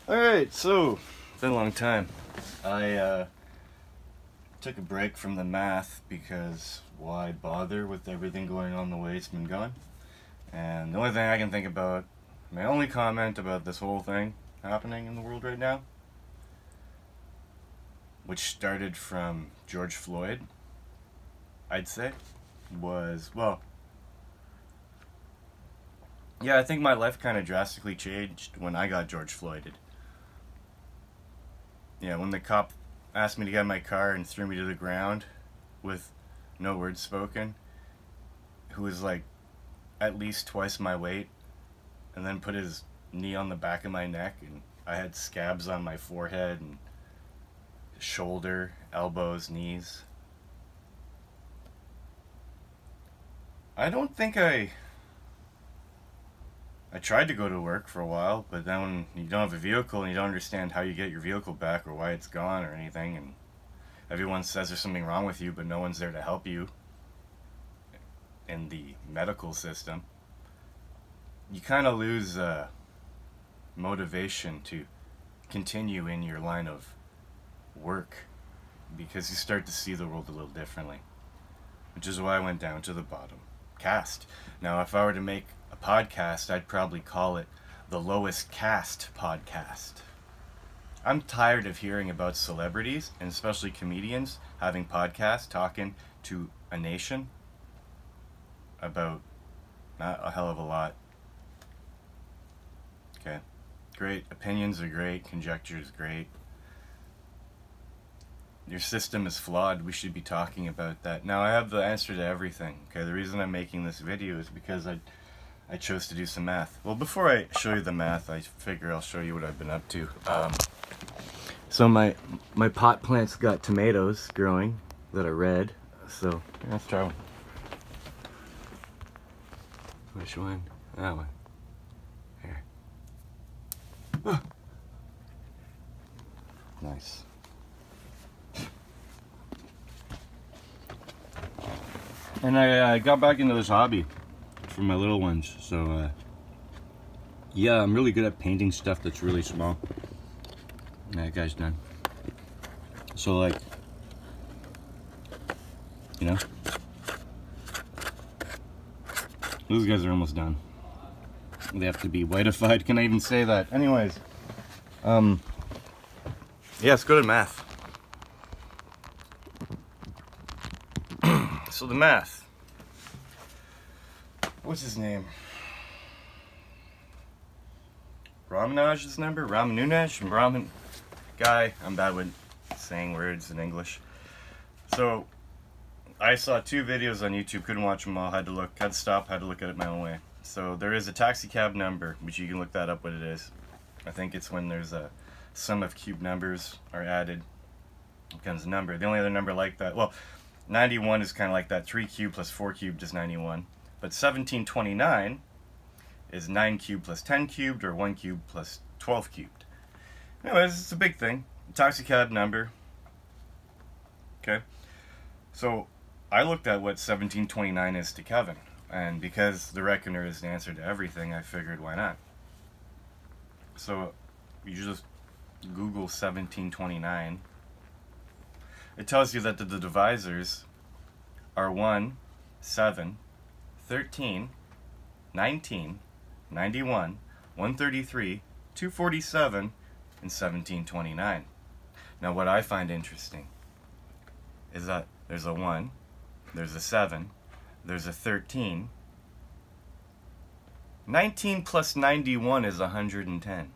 Alright, so, it's been a long time. I took a break from the math because why bother with everything going on the way it's been going? And the only thing I can think about, my only comment about this whole thing happening in the world right now, which started from George Floyd, I'd say, was, well, yeah, I think my life kind of drastically changed when I got George Floyded. Yeah, when the cop asked me to get in my car and threw me to the ground with no words spoken, who was like at least twice my weight, and then put his knee on the back of my neck, and I had scabs on my forehead and shoulder, elbows, knees. I don't think I tried to go to work for a while, but then when you don't have a vehicle and you don't understand how you get your vehicle back or why it's gone or anything, and everyone says there's something wrong with you, but no one's there to help you in the medical system, you kind of lose motivation to continue in your line of work because you start to see the world a little differently, which is why I went down to the bottom cast. Now, if I were to make a podcast, I'd probably call it the Lowest Cast Podcast. I'm tired of hearing about celebrities, and especially comedians, having podcasts talking to a nation about not a hell of a lot. Okay, great. Opinions are great. Conjecture is great. Your system is flawed. We should be talking about that. Now, I have the answer to everything. Okay, the reason I'm making this video is because I chose to do some math. Well, before I show you the math, I figure I'll show you what I've been up to. So my pot plant's got tomatoes growing that are red. So let's try one. Which one? That one. Here. Oh. Nice. And I got back into this hobby for my little ones, so yeah, I'm really good at painting stuff that's really small. That guy's done. So, like, you know, those guys are almost done. They have to be whitified. Can I even say that? Anyways, yeah, let's go to math. So the math. What's his name? Ramanujan's number? Raman guy. I'm bad with saying words in English. So I saw 2 videos on YouTube, couldn't watch them all, had to stop, had to look at it my own way. So there is a taxi cab number, which you can look that up what it is. I think it's when there's a sum of cube numbers are added, it becomes a number. The only other number like that, well, 91 is kind of like that. 3 cubed plus 4 cubed is 91. But 1729 is 9 cubed plus 10 cubed, or 1 cubed plus 12 cubed. Anyways, it's a big thing. Taxi cab number. Okay. So I looked at what 1729 is to Kevin. And because the reckoner is the answer to everything, I figured why not. So you just Google 1729. It tells you that the divisors are 1, 7, 13, 19, 91, 133, 247, and 1729. Now, what I find interesting is that there's a 1, there's a 7, there's a 13. 19 plus 91 is 110.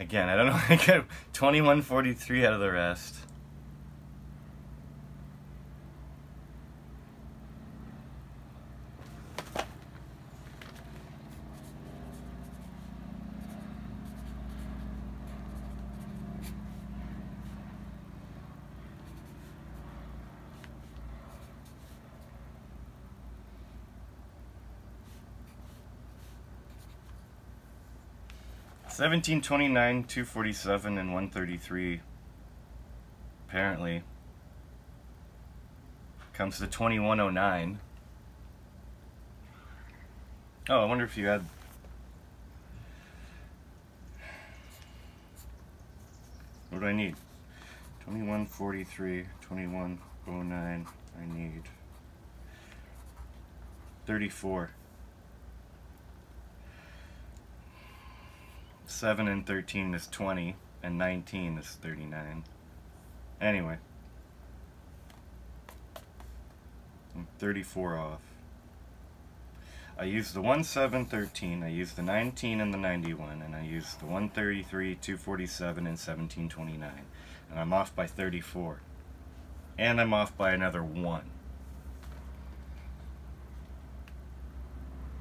Again, I don't know how to get 2143 out of the rest. Seventeen 29, 247, and 133 apparently comes to 2109. Oh, I wonder if you had... What do I need? 2143, 2109. I need 34. 7 and 13 is 20, and 19 is 39. Anyway, I'm 34 off. I used the 1713, I used the 19 and the 91, and I used the 133, 247, and 1729. And I'm off by 34. And I'm off by another 1.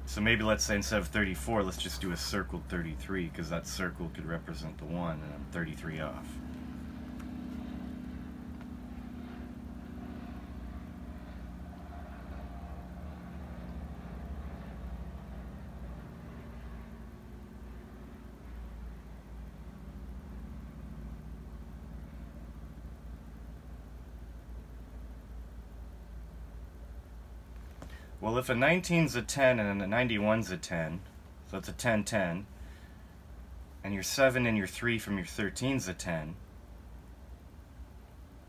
So maybe let's say instead of 34, let's just do a circled 33, because that circle could represent the 1, and I'm 33 off. Well, if a 19's a 10 and a 91's a 10, so it's a 10-10, and your 7 and your 3 from your 13's a 10,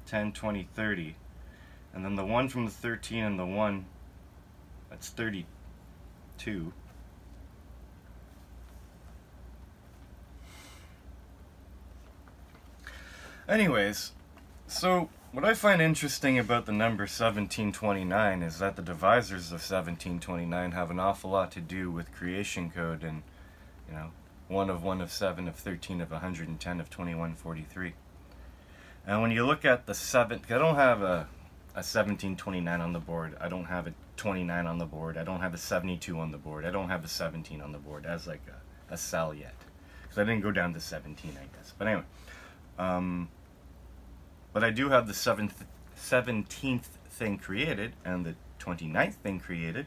10, 20, 30, and then the 1 from the 13 and the 1, that's 32. Anyways, so what I find interesting about the number 1729 is that the divisors of 1729 have an awful lot to do with creation code and, you know, 1 of 1 of 7 of 13 of 110 of 2143. And when you look at the 7, I don't have a 1729 on the board, I don't have a 29 on the board, I don't have a 72 on the board, I don't have a 17 on the board as like a cell yet. Because I didn't go down to 17, I guess. But anyway, but I do have the 17th thing created and the 29th thing created.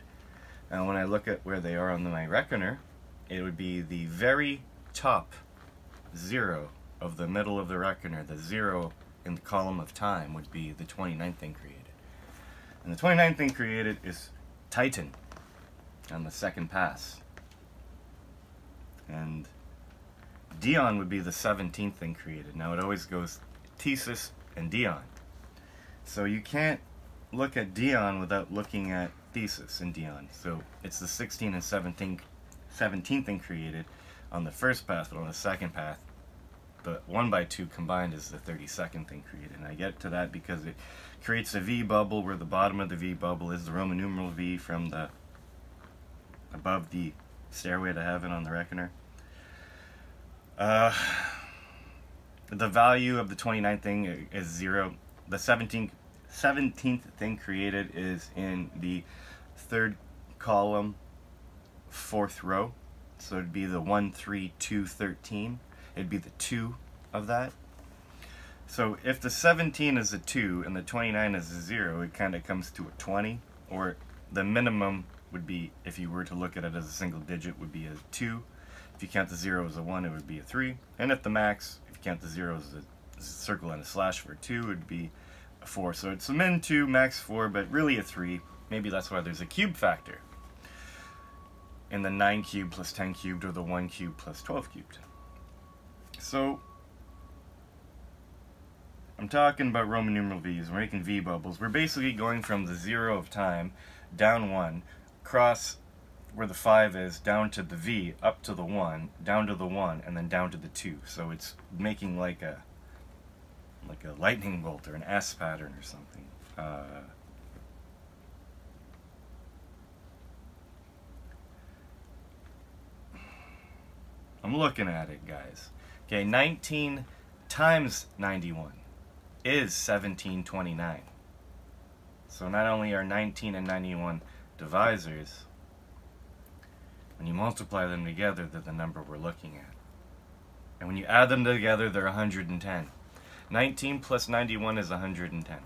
And when I look at where they are on my reckoner, it would be the very top 0 of the middle of the reckoner. The 0 in the column of time would be the 29th thing created. And the 29th thing created is Titan on the second pass. And Dion would be the 17th thing created. Now it always goes Thesis and Dion. So you can't look at Dion without looking at Thesis and Dion. So it's the 16th and 17th thing created on the first path, but on the second path, the 1 by 2 combined is the 32nd thing created. And I get to that because it creates a V bubble where the bottom of the V bubble is the Roman numeral V from the above the stairway to heaven on the reckoner. The value of the 29th thing is 0. The 17th thing created is in the 3rd column, 4th row. So it'd be the 1, 3, 2, 13. It'd be the 2 of that. So if the 17 is a 2 and the 29 is a 0, it kind of comes to a 20. Or the minimum would be, if you were to look at it as a single digit, would be a 2. If you count the 0 as a 1, it would be a 3. And if the max, if you count the 0 as a circle and a slash for a 2, it would be a 4. So it's a min 2, max 4, but really a 3. Maybe that's why there's a cube factor in the 9 cubed plus 10 cubed or the 1 cubed plus 12 cubed. So I'm talking about Roman numeral V's. We're making V bubbles. We're basically going from the 0 of time down 1, across where the 5 is, down to the V, up to the 1, down to the 1, and then down to the 2. So it's making like a lightning bolt or an S pattern or something. I'm looking at it, guys. Okay, 19 times 91 is 1729. So not only are 19 and 91 divisors, when you multiply them together, they're the number we're looking at. And when you add them together, they're 110. 19 plus 91 is 110.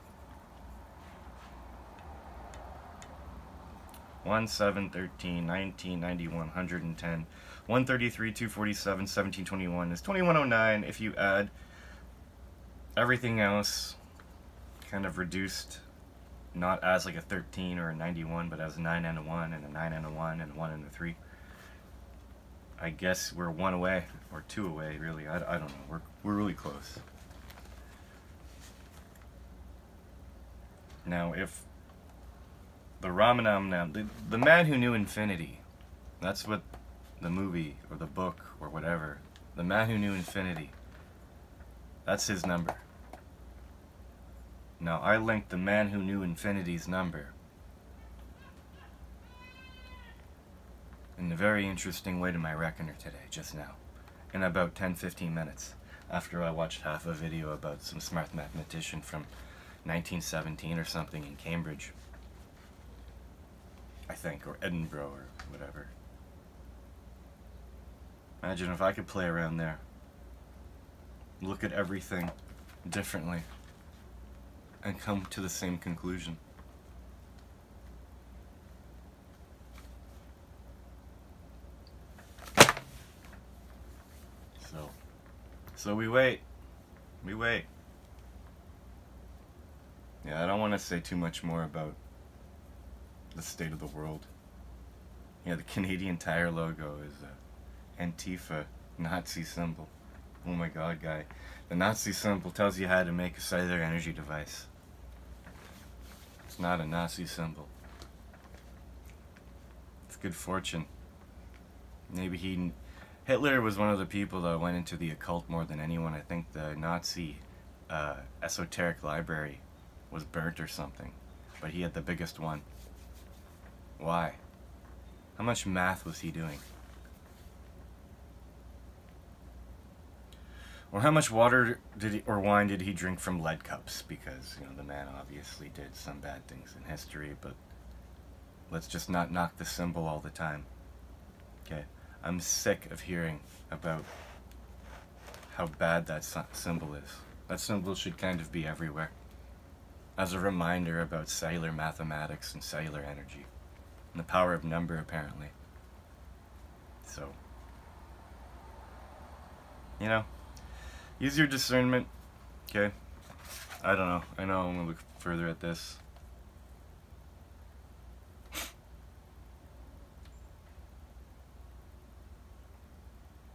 1, 7, 13, 19, 91, 110. 133, 247, 1721 is 2109 if you add everything else kind of reduced, not as like a 13 or a 91, but as a 9 and a 1 and a 9 and a 1 and a 1 and a 3. I guess we're one away, or two away, really. I don't know. We're really close. Now, if the Ramanujan, the man who knew infinity, that's what the movie or the book or whatever, the man who knew infinity, that's his number. Now, I linked the man who knew infinity's number in a very interesting way to my reckoner today, just now, in about 10-15 minutes, after I watched half a video about some smart mathematician from 1917 or something in Cambridge, I think, or Edinburgh or whatever. Imagine if I could play around there, look at everything differently, and come to the same conclusion. So we wait. We wait. Yeah, I don't want to say too much more about the state of the world. Yeah, the Canadian Tire logo is a Antifa Nazi symbol. Oh my god, guy. The Nazi symbol tells you how to make a cellular energy device. It's not a Nazi symbol. It's good fortune. Maybe Hitler was one of the people that went into the occult more than anyone. I think the Nazi esoteric library was burnt or something, but he had the biggest one. Why? How much math was he doing? Or how much water or wine did he drink from lead cups? Because, you know, the man obviously did some bad things in history, but let's just not knock the symbol all the time. Okay? I'm sick of hearing about how bad that symbol is. That symbol should kind of be everywhere, as a reminder about cellular mathematics and cellular energy, and the power of number, apparently. So, you know, use your discernment, okay? I don't know. I know I'm gonna look further at this.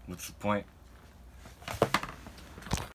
What's the point?